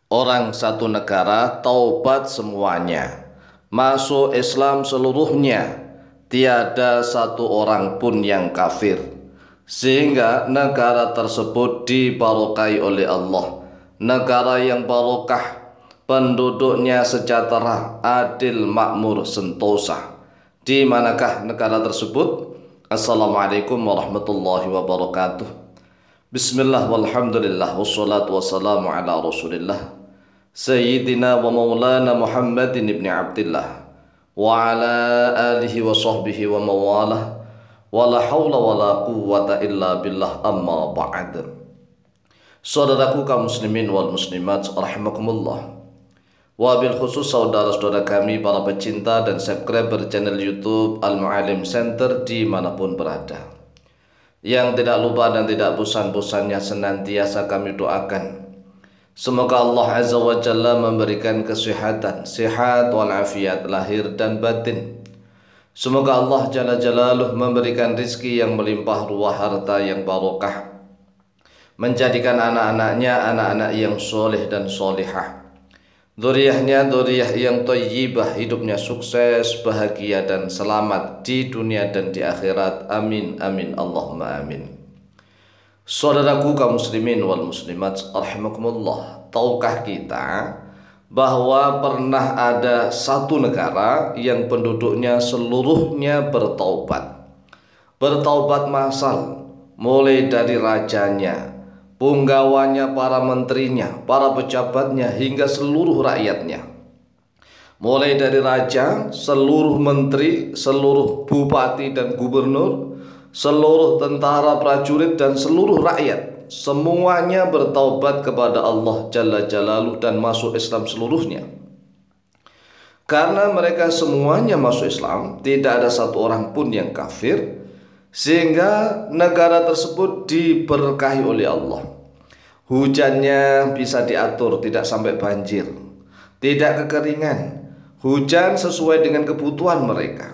Orang satu negara taubat semuanya, masuk Islam seluruhnya, tiada satu orang pun yang kafir, sehingga negara tersebut dibarokai oleh Allah. Negara yang barokah, penduduknya sejahtera, adil, makmur, sentosa. Di manakah negara tersebut? Assalamualaikum warahmatullahi wabarakatuh. Bismillah walhamdulillah wassalatu wassalamu ala rasulillah Sayyidina wa maulana Muhammadin ibn Abdillah wa ala alihi wa sahbihi wa mawalah wa la hawla wa la quwwata illa billah, amma ba'd. Saudaraku kaum muslimin wal muslimat rahimakumullah, wabil khusus saudara-saudara kami para pecinta dan subscriber channel YouTube Al-Mu'alim Center dimanapun berada, yang tidak lupa dan tidak bosan-bosannya senantiasa kami doakan semoga Allah Azza wa Jalla memberikan kesehatan, sehat walafiat lahir dan batin. Semoga Allah Jalla Jalaluh memberikan rizki yang melimpah ruah, harta yang barokah, menjadikan anak-anaknya anak-anak yang soleh dan solihah, dzurriyyahnya dzurriyyah yang thayyibah, hidupnya sukses, bahagia dan selamat di dunia dan di akhirat. Amin amin Allahumma amin. Saudaraku kaum muslimin wal muslimat rahimakumullah, tahukah kita bahwa pernah ada satu negara yang penduduknya seluruhnya bertaubat. Bertaubat massal, mulai dari rajanya, punggawanya, para menterinya, para pejabatnya, hingga seluruh rakyatnya. Mulai dari raja, seluruh menteri, seluruh bupati dan gubernur, seluruh tentara, prajurit, dan seluruh rakyat, semuanya bertaubat kepada Allah Jalla Jalaluh dan masuk Islam seluruhnya. Karena mereka semuanya masuk Islam, tidak ada satu orang pun yang kafir, sehingga negara tersebut diberkahi oleh Allah. Hujannya bisa diatur, tidak sampai banjir, tidak kekeringan, hujan sesuai dengan kebutuhan mereka.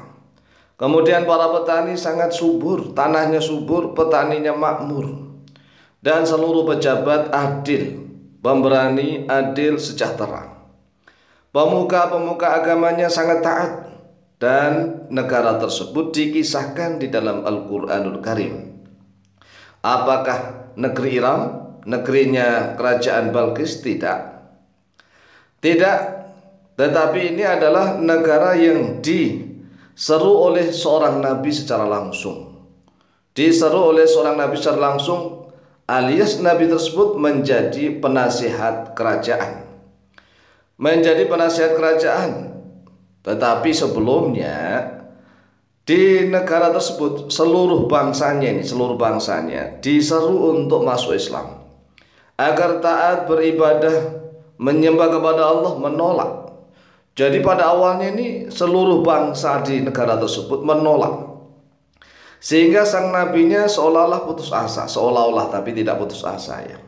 Kemudian para petani sangat subur, tanahnya subur, petaninya makmur, dan seluruh pejabat adil, pemberani, adil, sejahtera. Pemuka-pemuka agamanya sangat taat, dan negara tersebut dikisahkan di dalam Al-Quranul Karim. Apakah negeri Iram, negerinya kerajaan Balqis? Tidak. Tidak, tetapi ini adalah negara yang diseru oleh seorang nabi secara langsung. Diseru oleh seorang nabi secara langsung, alias nabi tersebut menjadi penasihat kerajaan. Menjadi penasihat kerajaan. Tetapi sebelumnya di negara tersebut seluruh bangsanya diseru untuk masuk Islam, agar taat beribadah, menyembah kepada Allah, menolak. Jadi pada awalnya ini seluruh bangsa di negara tersebut menolak, sehingga sang nabinya seolah-olah putus asa, seolah-olah tapi tidak putus asa ya.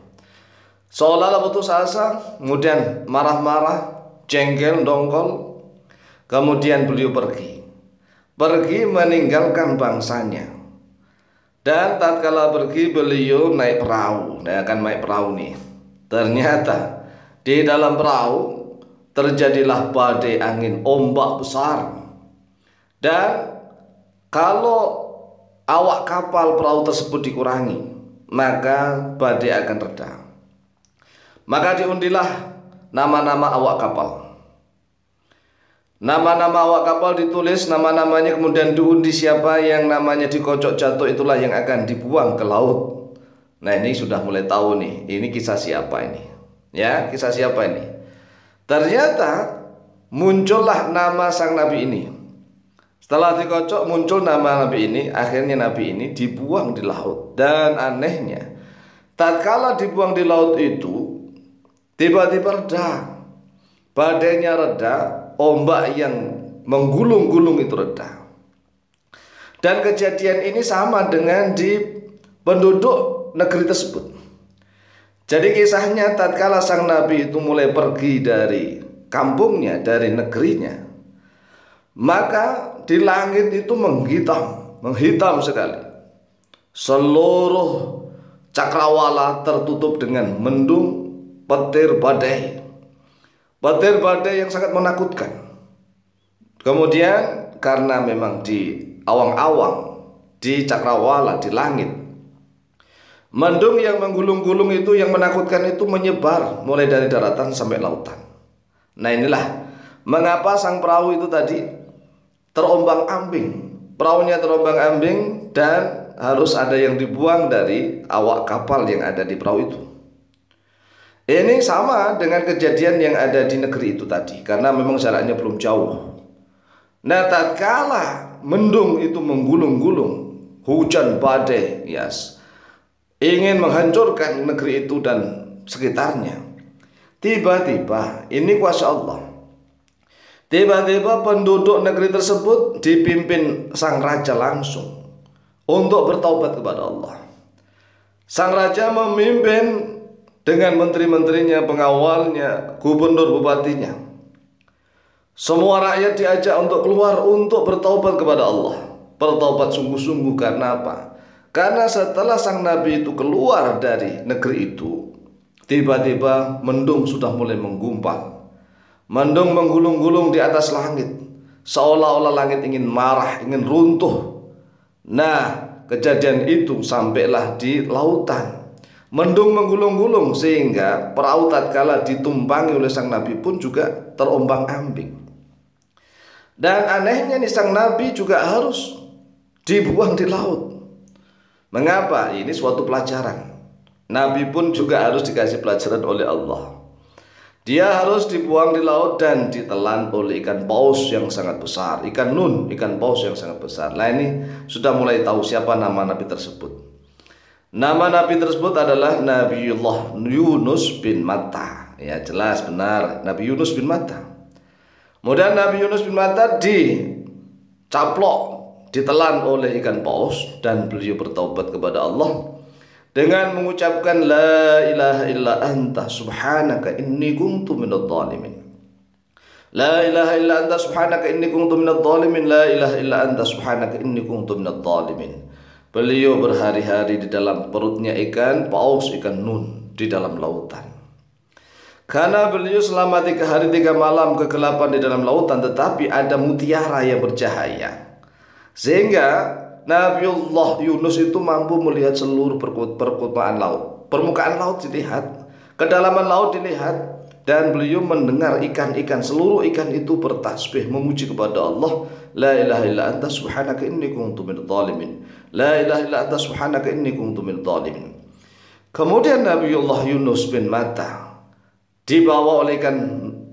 Seolah-olah putus asa, kemudian marah-marah, jengkel, dongkol. Kemudian beliau pergi meninggalkan bangsanya. Dan tatkala pergi beliau naik perahu. Akan naik perahu nih. Ternyata di dalam perahu terjadilah badai angin, ombak besar. Dan kalau awak kapal perahu tersebut dikurangi, maka badai akan reda. Maka diundilah nama-nama awak kapal. Nama-nama awak kapal ditulis nama-namanya, kemudian diundi siapa yang namanya dikocok jatuh, itulah yang akan dibuang ke laut. Nah, ini sudah mulai tahu nih, ini kisah siapa ini? Ya, kisah siapa ini? Ternyata muncullah nama sang nabi ini. Setelah dikocok muncul nama nabi ini, akhirnya nabi ini dibuang di laut. Dan anehnya, tatkala dibuang di laut itu, tiba-tiba reda. Badainya reda, ombak yang menggulung-gulung itu reda. Dan kejadian ini sama dengan di penduduk negeri tersebut. Jadi kisahnya tatkala sang nabi itu mulai pergi dari kampungnya, dari negerinya, maka di langit itu menghitam sekali. Seluruh cakrawala tertutup dengan mendung, petir, badai. petir badai yang sangat menakutkan. Kemudian karena memang di awang-awang, di cakrawala, di langit, mendung yang menggulung-gulung itu, yang menakutkan itu menyebar mulai dari daratan sampai lautan. Nah inilah mengapa sang perahu itu tadi terombang-ambing. Perahunya terombang-ambing dan harus ada yang dibuang dari awak kapal yang ada di perahu itu. Ini sama dengan kejadian yang ada di negeri itu tadi, karena memang jaraknya belum jauh. Nah tatkala mendung itu menggulung-gulung, hujan badai ingin menghancurkan negeri itu dan sekitarnya, tiba-tiba ini kuasa Allah, tiba-tiba penduduk negeri tersebut dipimpin sang raja langsung untuk bertaubat kepada Allah. Sang raja memimpin dengan menteri-menterinya, pengawalnya, gubernur, bupatinya. Semua rakyat diajak untuk keluar untuk bertaubat kepada Allah. Bertaubat sungguh-sungguh. Karena apa? Karena setelah sang nabi itu keluar dari negeri itu, tiba-tiba mendung sudah mulai menggumpal. Mendung menggulung-gulung di atas langit, seolah-olah langit ingin marah, ingin runtuh. Nah, kejadian itu sampailah di lautan. Mendung menggulung-gulung sehingga perahu tatkala ditumpangi oleh sang nabi pun juga terombang-ambing. Dan anehnya nih, sang nabi juga harus dibuang di laut. Mengapa? Ini suatu pelajaran. Nabi pun juga harus dikasih pelajaran oleh Allah. Dia harus dibuang di laut dan ditelan oleh ikan paus yang sangat besar, ikan nun, ikan paus yang sangat besar. Nah ini sudah mulai tahu siapa nama nabi tersebut. Nama nabi tersebut adalah Nabiullah Yunus bin Matta. Ya jelas benar, Nabi Yunus bin Matta. Kemudian Nabi Yunus bin Matta dicaplok, ditelan oleh ikan paus, dan beliau bertaubat kepada Allah dengan mengucapkan la ilaha illa anta subhanaka inni kuntu minadh dhalimin. La ilaha illa anta subhanaka inni kuntu minadh dhalimin. La ilaha illa anta subhanaka inni kuntu minadh dhalimin. Beliau berhari-hari di dalam perutnya ikan paus, ikan nun, di dalam lautan. Karena beliau selama 3 hari 3 malam kegelapan di dalam lautan, tetapi ada mutiara yang bercahaya, sehingga Nabiullah Yunus itu mampu melihat seluruh permukaan laut. Permukaan laut dilihat, kedalaman laut dilihat, dan beliau mendengar ikan-ikan, seluruh ikan itu bertasbih memuji kepada Allah. La ilaha illa anta subhanaka inni kuntu minadh dhalimin. La ilaha illa anta subhanaka inni kuntu minadh dhalimin. Kemudian Nabiullah Yunus bin Matta dibawa oleh ikan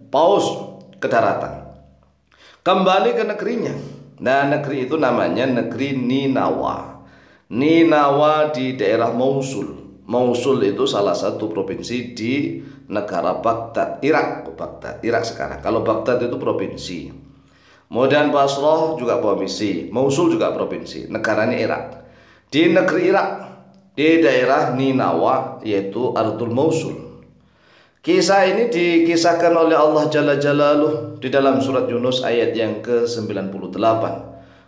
paus ke daratan, kembali ke negerinya. Nah negeri itu namanya negeri Ninawa. Ninawa di daerah Mosul. Mosul itu salah satu provinsi di negara Baghdad, Irak sekarang. Kalau Baghdad itu provinsi, kemudian Basrah juga provinsi, Mosul juga provinsi, negaranya Irak. Di negeri Irak, di daerah Ninawa, yaitu Ardul Mosul. Kisah ini dikisahkan oleh Allah Jalla Jalaluh di dalam surat Yunus ayat yang ke-98.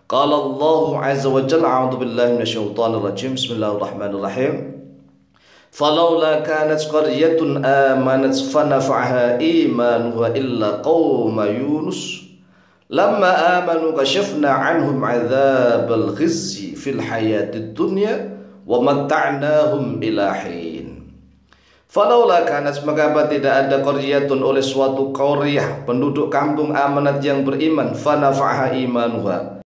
Qala Allahu Azza wa Jalla, a'udzu billahi minasyaitonir rajim. Bismillahirrahmanirrahim. Falaula kanat qaryatun amanat fanafa'aha imanuha illa qauma Yunus lamma amanu kashafna 'anhum 'adzabal khizyi fil hayatid dunya wa matta'nahum ila hin. Falaula kanat, mengapa tidak ada qaryatun oleh suatu qaryah, penduduk kampung amanat yang beriman, fanafa'aha imanuha,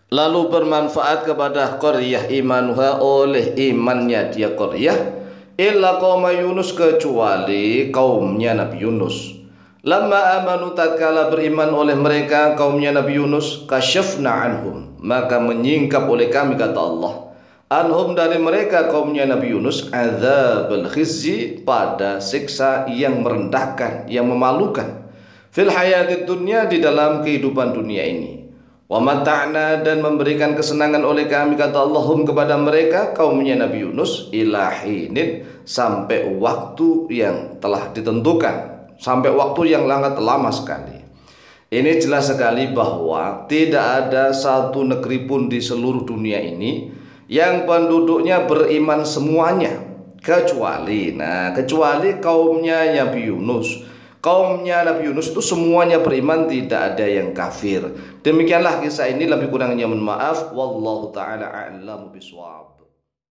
lalu bermanfaat kepada qaryah imanuha oleh imannya dia qaryah, illa qauma Yunus, kecuali kaumnya Nabi Yunus. Lamma amanu, tatkala beriman oleh mereka kaumnya Nabi Yunus, kasyafna anhum, maka menyingkap oleh kami, kata Allah, anhum, dari mereka kaumnya Nabi Yunus, adzabal khizyi, pada siksa yang merendahkan, yang memalukan, fil hayatid dunya, di dalam kehidupan dunia ini, wa mata'na, dan memberikan kesenangan oleh kami, kata Allahum, kepada mereka kaumnya Nabi Yunus, ilahinin, sampai waktu yang telah ditentukan, sampai waktu yang sangat lama sekali. Ini jelas sekali bahwa tidak ada satu negeri pun di seluruh dunia ini yang penduduknya beriman semuanya, kecuali kaumnya Nabi Yunus, Kaumnya Nabi Yunus itu semuanya beriman, tidak ada yang kafir. Demikianlah kisah ini, lebih kurangnya mohon maaf. Wallahu taala a'lamu bishawab.